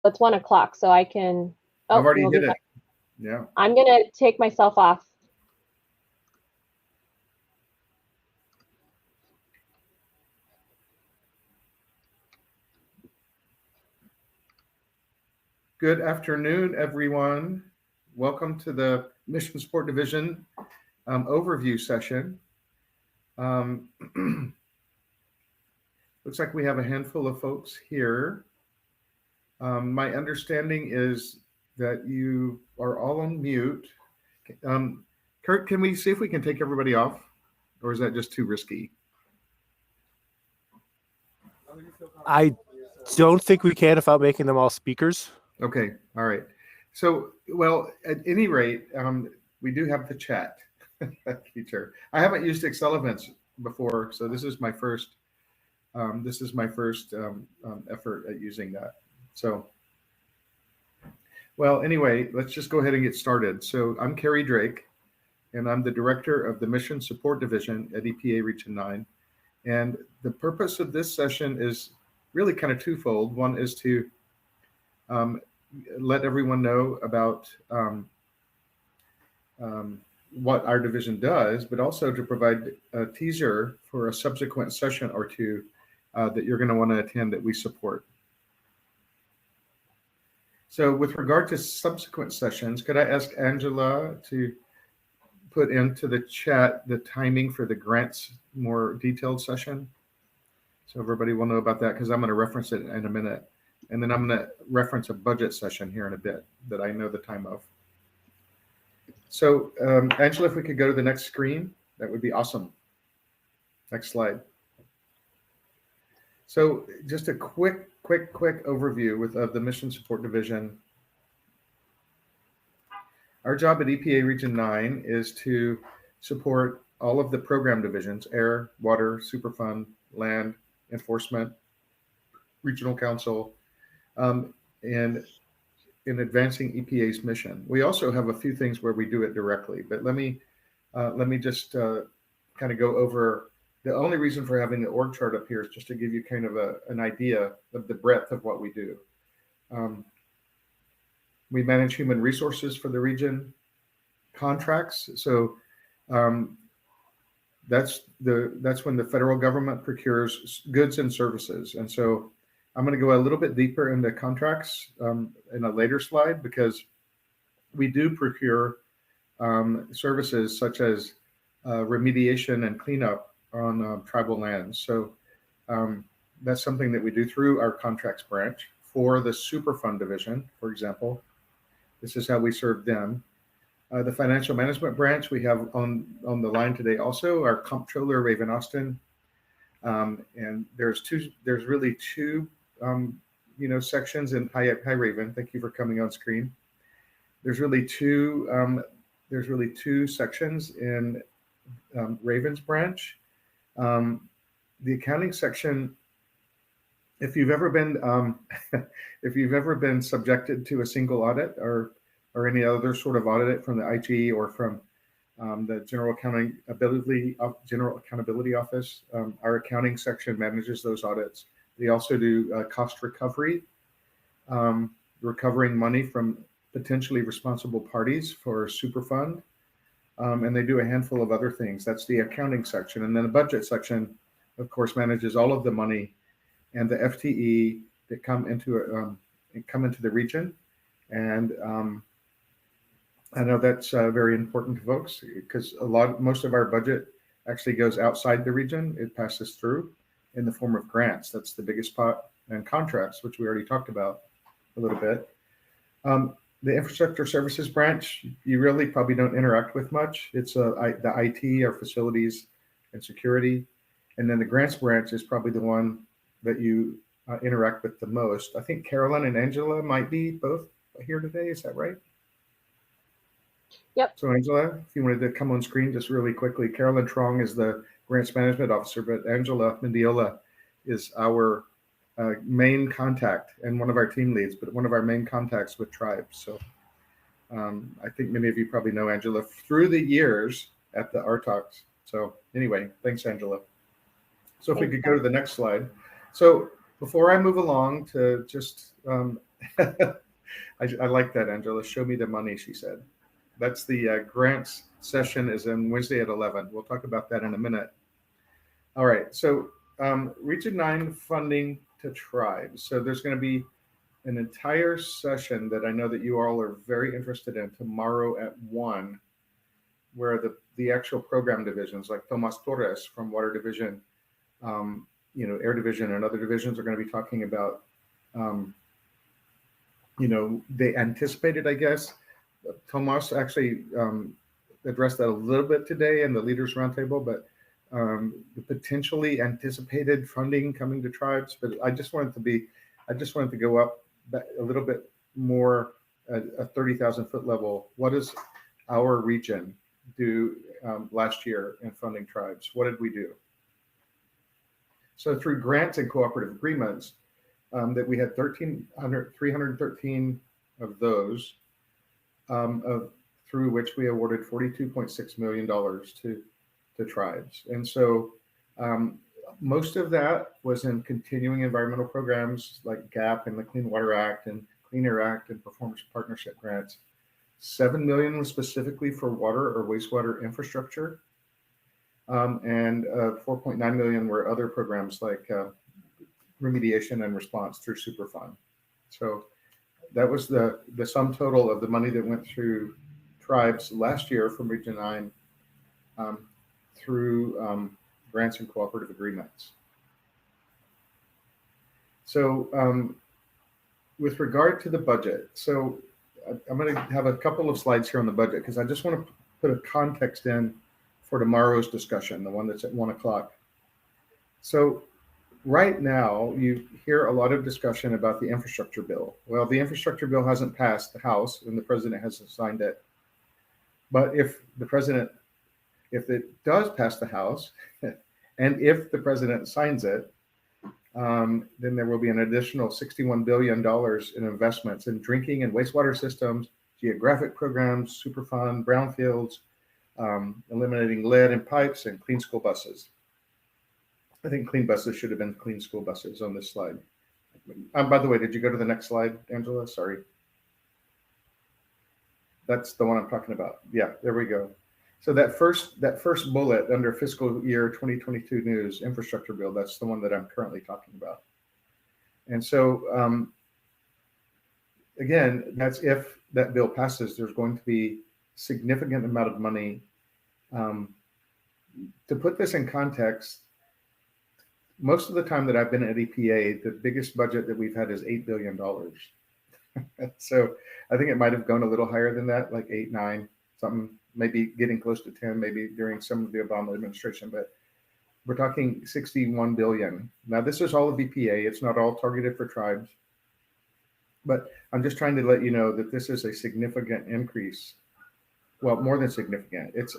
it's 1 o'clock, so I can. I've already hit it. Yeah. I'm going to take myself off. Good afternoon, everyone. Welcome to the Mission Support Division overview session. Looks like we have a handful of folks here. My understanding is that you are all on mute. Kurt, can we see if we can take everybody off, or is that just too risky? I don't think we can without making them all speakers. Okay, all right. So, well, at any rate, we do have the chat feature. I haven't used Excel events before, so this is my first. Effort at using that. So, well, anyway, let's just go ahead and get started. So, I'm Kerry Drake, and I'm the director of the Mission Support Division at EPA Region 9. And the purpose of this session is really kind of twofold. One is to let everyone know about what our division does, but also to provide a teaser for a subsequent session or two that you're going to want to attend that we support. So with regard to subsequent sessions, could I ask Angela to put into the chat the timing for the grants more detailed session? So everybody will know about that, because I'm going to reference it in a minute. And then I'm going to reference a budget session here in a bit that I know the time of. So Angela, if we could go to the next screen, that would be awesome. Next slide. So just a quick overview of the Mission Support Division. Our job at EPA Region 9 is to support all of the program divisions: air, water, Superfund, land, enforcement, regional council, and in advancing EPA's mission. We also have a few things where we do it directly, but let me just kind of go over. The only reason for having the org chart up here is just to give you kind of an idea of the breadth of what we do. We manage human resources for the region, contracts. So that's when the federal government procures goods and services. And so I'm going to go a little bit deeper into contracts in a later slide, because we do procure services such as remediation and cleanup on tribal lands. So that's something that we do through our contracts branch. For the Superfund division, for example, this is how we serve them. The financial management branch we have on the line today also, our Comptroller, Raven Austin. And there's really two sections in hi Raven, thank you for coming on screen. There's really two sections in Raven's branch. The accounting section, if you've ever been subjected to a single audit or any other sort of audit from the IG or from the General Accountability Office, our accounting section manages those audits. They also do cost recovery, recovering money from potentially responsible parties for Superfund. And they do a handful of other things. That's the accounting section. And then the budget section, of course, manages all of the money and the FTE that come into the region. And I know that's very important to folks, because most of our budget actually goes outside the region. It passes through in the form of grants. That's the biggest pot, and contracts, which we already talked about a little bit. The infrastructure services branch, you really probably don't interact with much. It's the IT, our facilities and security. And then the grants branch is probably the one that you interact with the most. I think Carolyn and Angela might be both here today. Is that right? Yep. So Angela, if you wanted to come on screen just really quickly. Carolyn Trong is the grants management officer, but Angela Mendiola is our main contact and one of our team leads, but one of our main contacts with tribes. So I think many of you probably know Angela through the years at the RTOCs. So anyway, thanks, Angela. So if we could go to the next slide. So before I move along to just I like that, Angela. Show me the money, she said. That's the grants session is on Wednesday at 11. We'll talk about that in a minute. All right, so Region 9 funding to tribes. So there's going to be an entire session that I know that you all are very interested in tomorrow at 1, where the actual program divisions like Tomas Torres from Water Division, Air Division and other divisions are going to be talking about, they anticipated, I guess. Tomas actually addressed that a little bit today in the Leaders Roundtable, but the potentially anticipated funding coming to tribes. But I just wanted to go up a little bit more at a 30,000 foot level. What does our region do last year in funding tribes? What did we do? So through grants and cooperative agreements, that we had 313 of those, through which we awarded $42.6 million to tribes. And so most of that was in continuing environmental programs like GAP and the Clean Water Act and Clean Air Act and performance partnership grants. $7 million was specifically for water or wastewater infrastructure. And 4.9 million were other programs like remediation and response through Superfund. So that was the sum total of the money that went through tribes last year from Region 9 through grants and cooperative agreements. So with regard to the budget, so I'm going to have a couple of slides here on the budget because I just want to put a context in for tomorrow's discussion, the one that's at 1 o'clock. So right now, you hear a lot of discussion about the infrastructure bill. Well, the infrastructure bill hasn't passed the House and the president hasn't signed it. But if it does pass the House, and if the president signs it, then there will be an additional $61 billion in investments in drinking and wastewater systems, geographic programs, Superfund, brownfields, eliminating lead in pipes, and clean school buses. I think clean buses should have been clean school buses on this slide. By the way, did you go to the next slide, Angela? Sorry. That's the one I'm talking about. Yeah, there we go. So that first bullet under fiscal year 2022 news infrastructure bill, that's the one that I'm currently talking about. And so, again, that's if that bill passes, there's going to be significant amount of money. To put this in context, most of the time that I've been at EPA, the biggest budget that we've had is $8 billion. So I think it might have gone a little higher than that, like 8, 9, something, maybe getting close to 10, maybe during some of the Obama administration, but we're talking 61 billion. Now this is all of EPA. It's not all targeted for tribes, but I'm just trying to let you know that this is a significant increase. Well, more than significant. It's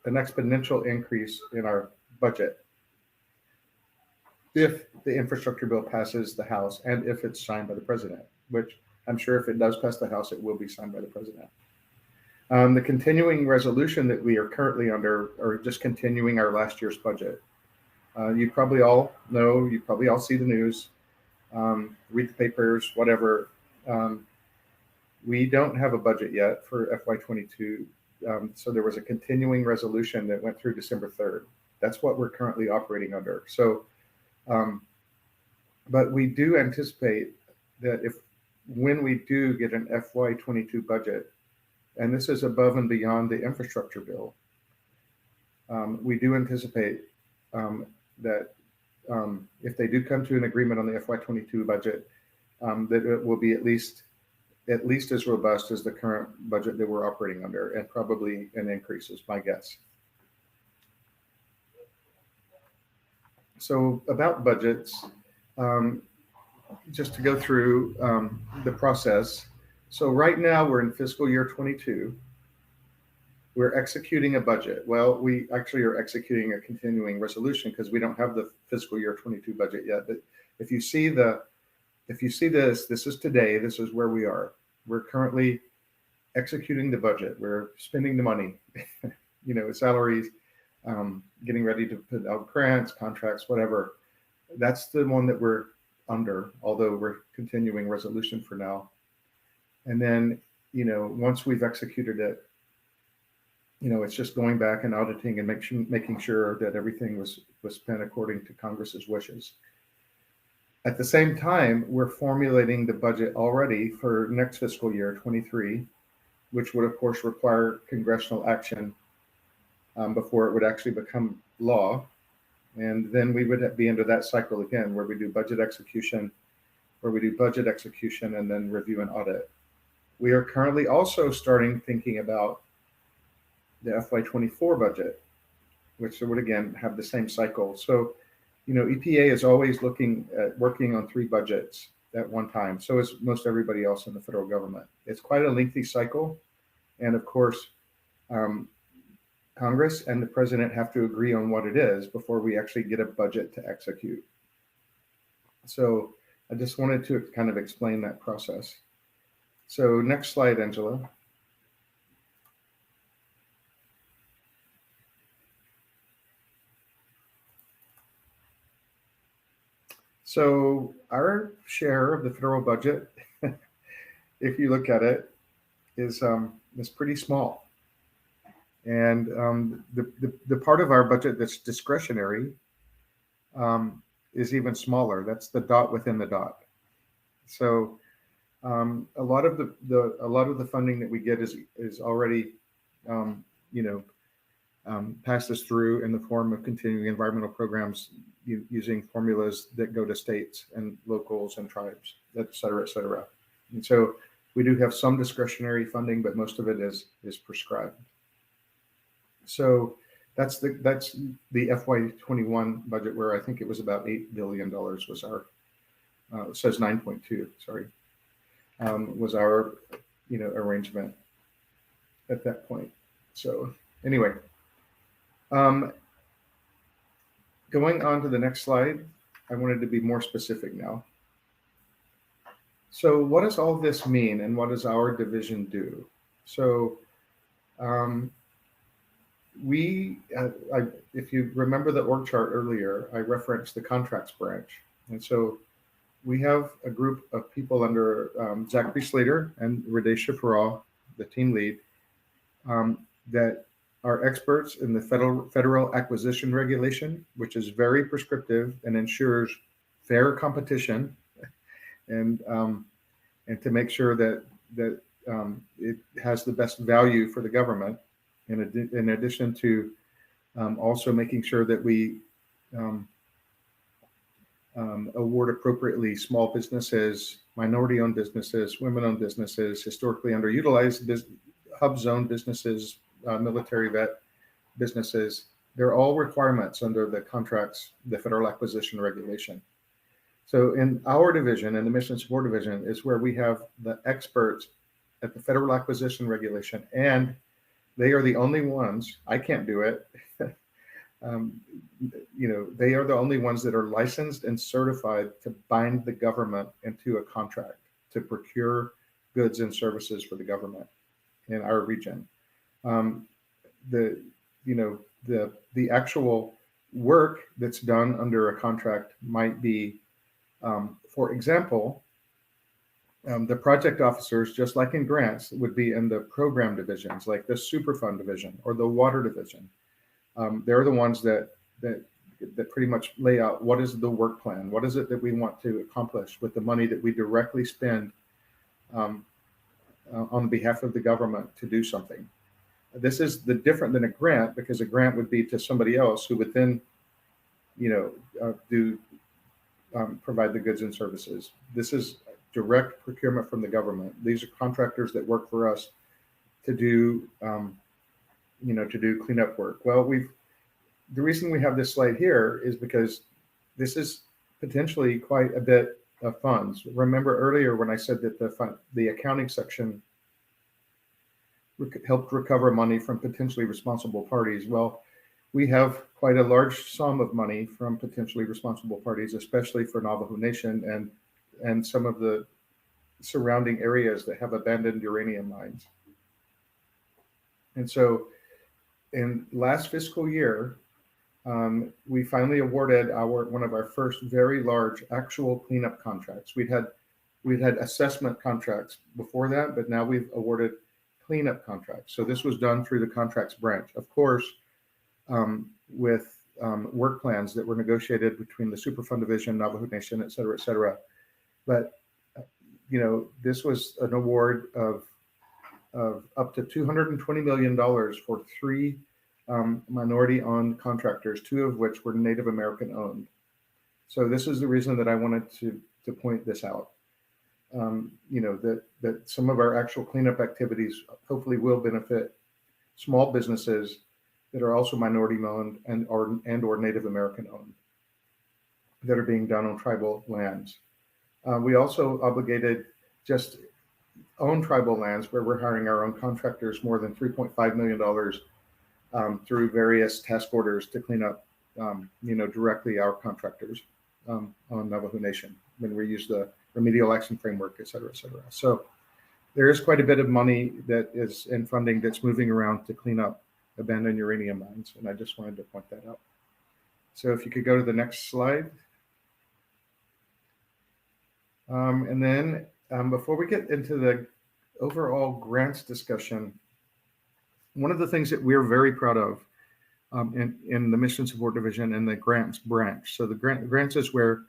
an exponential increase in our budget if the infrastructure bill passes the House and if it's signed by the president, which I'm sure if it does pass the House, it will be signed by the president. The continuing resolution that we are currently under are just continuing our last year's budget. You probably all know, you probably all see the news, read the papers, whatever. We don't have a budget yet for FY22. So there was a continuing resolution that went through December 3rd. That's what we're currently operating under. So, but we do anticipate that when we do get an FY22 budget, and this is above and beyond the infrastructure bill, we do anticipate that if they do come to an agreement on the FY22 budget, that it will be at least as robust as the current budget that we're operating under, and probably an increase is my guess. So about budgets, just to go through the process. So right now we're in fiscal year 22. We're executing a budget. Well, we actually are executing a continuing resolution because we don't have the fiscal year 22 budget yet. But if you see this is today, this is where we are. We're currently executing the budget. We're spending the money, salaries, getting ready to put out grants, contracts, whatever. That's the one that we're under, although we're continuing resolution for now. And then, once we've executed it, it's just going back and auditing and making sure that everything was spent according to Congress's wishes. At the same time, we're formulating the budget already for next fiscal year, 23, which would of course require congressional action before it would actually become law. And then we would be into that cycle again, where we do budget execution, and then review and audit. We are currently also thinking about the FY24 budget, which would again have the same cycle. So, EPA is always working on 3 budgets at one time. So is most everybody else in the federal government. It's quite a lengthy cycle. And of course, Congress and the president have to agree on what it is before we actually get a budget to execute. So I just wanted to kind of explain that process. So next slide, Angela. So our share of the federal budget, if you look at it, is pretty small. And the part of our budget that's discretionary is even smaller. That's the dot within the dot. So a lot of the funding that we get is already passed us through in the form of continuing environmental programs using formulas that go to states and locals and tribes, et cetera, et cetera. And so we do have some discretionary funding, but most of it is prescribed. So that's the FY21 budget, where I think it was about $8 billion was our, it says 9.2, sorry, was our, arrangement at that point. So anyway, going on to the next slide, I wanted to be more specific now. So what does all this mean, and what does our division do? So if you remember the org chart earlier, I referenced the contracts branch. And so we have a group of people under Zachary Slater and Radesha Farah, the team lead, that are experts in the federal acquisition regulation, which is very prescriptive and ensures fair competition, and to make sure that it has the best value for the government. In addition to also making sure that we award appropriately small businesses, minority-owned businesses, women-owned businesses, historically underutilized hub zone businesses, military vet businesses. They're all requirements under the contracts, the federal acquisition regulation. So in our division, in the Mission Support Division, is where we have the experts at the federal acquisition regulation, and they are the only ones, I can't do it, they are the only ones that are licensed and certified to bind the government into a contract to procure goods and services for the government in our region. The actual work that's done under a contract might be, for example, the project officers, just like in grants, would be in the program divisions, like the Superfund division or the water division. They're the ones that pretty much lay out what is the work plan, what is it that we want to accomplish with the money that we directly spend on behalf of the government to do something. This is different than a grant, because a grant would be to somebody else who would then, provide the goods and services. This is direct procurement from the government. These are contractors that work for us to do, to do cleanup work. Well, the reason we have this slide here is because this is potentially quite a bit of funds. Remember earlier when I said that the accounting section helped recover money from potentially responsible parties. Well, we have quite a large sum of money from potentially responsible parties, especially for Navajo Nation and some of the surrounding areas that have abandoned uranium mines. And so in last fiscal year, we finally awarded one of our first very large actual cleanup contracts. We'd had assessment contracts before that, but now we've awarded cleanup contracts. So this was done through the contracts branch, of course, with work plans that were negotiated between the Superfund division, Navajo Nation, et cetera, et cetera. But this was an award of up to $220 million for 3 minority-owned contractors, 2 of which were Native American-owned. So this is the reason that I wanted to point this out. That some of our actual cleanup activities hopefully will benefit small businesses that are also minority-owned and or Native American-owned that are being done on tribal lands. We also obligated just own tribal lands where we're hiring our own contractors more than $3.5 million through various task orders to clean up, directly our contractors on Navajo Nation when we use the remedial action framework, et cetera, et cetera. So there is quite a bit of money that is in funding that's moving around to clean up abandoned uranium mines, and I just wanted to point that out. So if you could go to the next slide. And then before we get into the overall grants discussion, one of the things that we're very proud of in the Mission Support Division and the grants branch. So the grants is where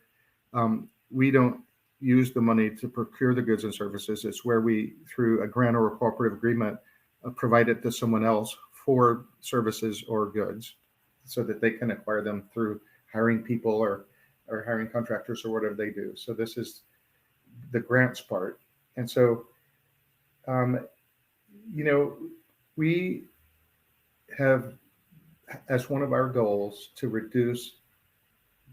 we don't use the money to procure the goods and services. It's where we, through a grant or a cooperative agreement, provide it to someone else for services or goods so that they can acquire them through hiring people or hiring contractors or whatever they do. So this is the grants part. And so, we have as one of our goals to reduce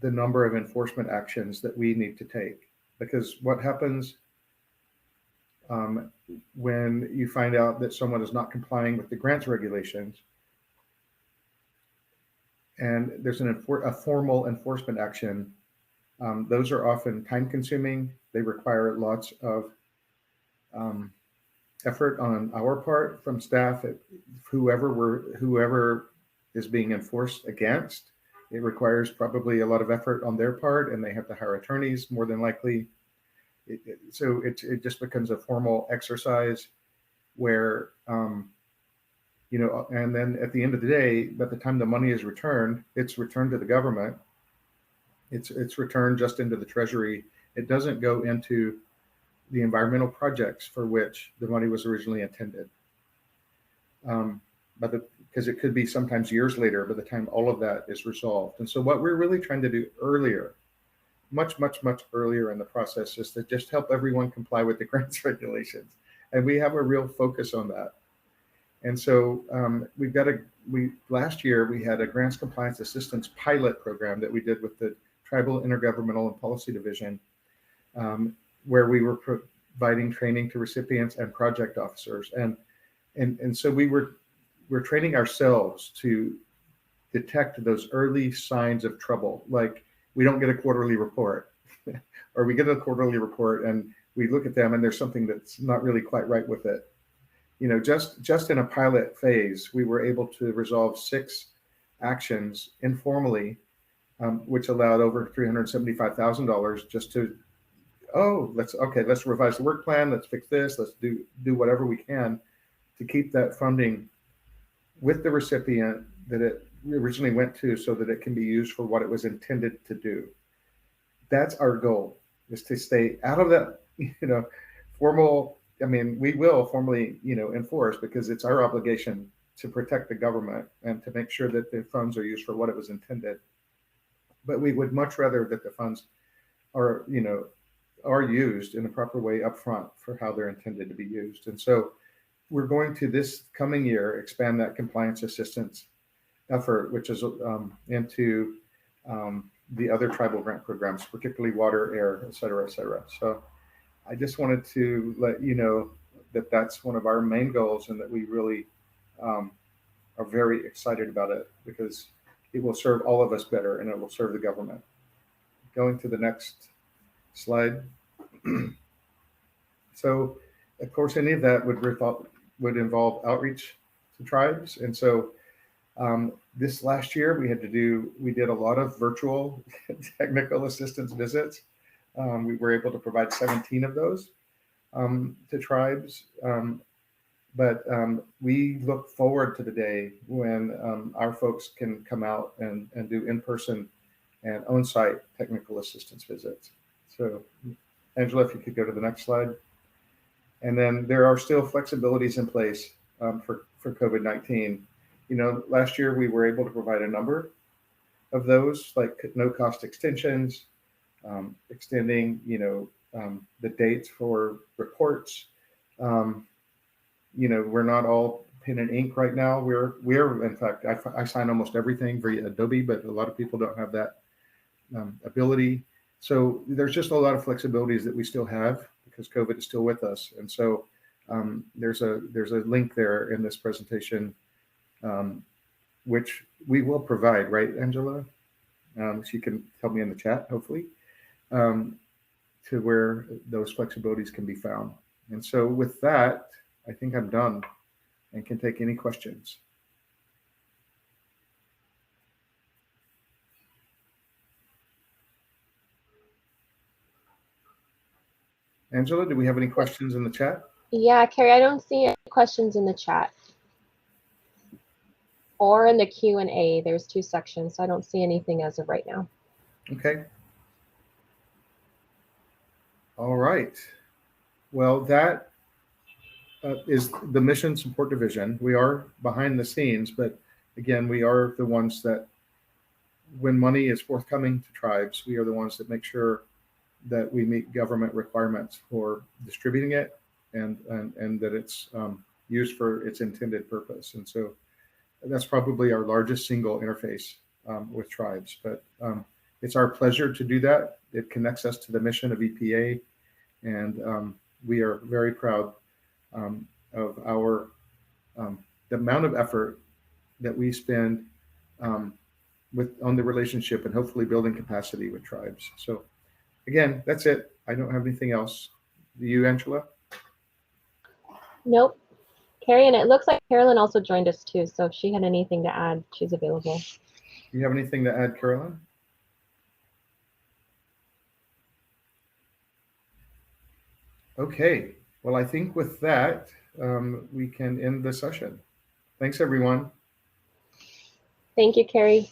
the number of enforcement actions that we need to take. Because what happens when you find out that someone is not complying with the grants regulations and there's a formal enforcement action, those are often time consuming. They require lots of effort on our part from staff, whoever is being enforced against. It requires probably a lot of effort on their part, and they have to hire attorneys more than likely. So it just becomes a formal exercise where, and then at the end of the day, by the time the money is returned, it's returned to the government. It's returned just into the treasury. It doesn't go into the environmental projects for which the money was originally intended. Because it could be sometimes years later by the time all of that is resolved. And so what we're really trying to do earlier, much, much, much earlier in the process, is to just help everyone comply with the grants regulations. And we have a real focus on that. And so last year we had a grants compliance assistance pilot program that we did with the Tribal Intergovernmental and Policy Division, where we were providing training to recipients and project officers. And so we're training ourselves to detect those early signs of trouble. Like we don't get a quarterly report or we get a quarterly report and we look at them and there's something that's not really quite right with it. Just in a pilot phase, we were able to resolve 6 actions informally, which allowed over $375,000 just to, let's revise the work plan. Let's fix this. Let's do whatever we can to keep that funding with the recipient that it originally went to so that it can be used for what it was intended to do. That's our goal, is to stay out of that, formal. I mean, we will formally, enforce because it's our obligation to protect the government and to make sure that the funds are used for what it was intended. But we would much rather that the funds are used in a proper way up front for how they're intended to be used. And so we're going to this coming year expand that compliance assistance effort, which is into the other tribal grant programs, particularly water, air, et cetera, et cetera. So I just wanted to let you know that that's one of our main goals and that we really are very excited about it because it will serve all of us better and it will serve the government. Going to the next slide. So, of course, any of that would involve outreach to tribes. And so This last year, we did a lot of virtual technical assistance visits. We were able to provide 17 of those to tribes. But we look forward to the day when our folks can come out and do in-person and on-site technical assistance visits. So, Angela, if you could go to the next slide. And then there are still flexibilities in place for COVID-19. You know, last year we were able to provide a number of those, like no-cost extensions, extending, the dates for reports. We're not all pen and ink right now. We're in fact, I sign almost everything via Adobe, but a lot of people don't have that ability. So there's just a lot of flexibilities that we still have because COVID is still with us. And so there's a link there in this presentation, which we will provide, right, Angela? She can help me in the chat, hopefully, to where those flexibilities can be found. And so with that, I think I'm done and can take any questions. Angela, do we have any questions in the chat? Yeah, Kerry, I don't see any questions in the chat or in the Q&A. There's 2 sections, so I don't see anything as of right now. Okay. All right. Well, that is the Mission Support Division. We are behind the scenes, but again, we are the ones that, when money is forthcoming to tribes, we are the ones that make sure that we meet government requirements for distributing it and that it's used for its intended purpose. And so that's probably our largest single interface with tribes, but it's our pleasure to do that. It connects us to the mission of EPA, and we are very proud of our the amount of effort that we spend on the relationship and hopefully building capacity with tribes. So again, that's it. I don't have anything else. Do you, Angela? Nope. Kerry, and it looks like Carolyn also joined us too, so if she had anything to add, she's available. Do you have anything to add, Carolyn? Okay. Well, I think with that, we can end the session. Thanks, everyone. Thank you, Kerry.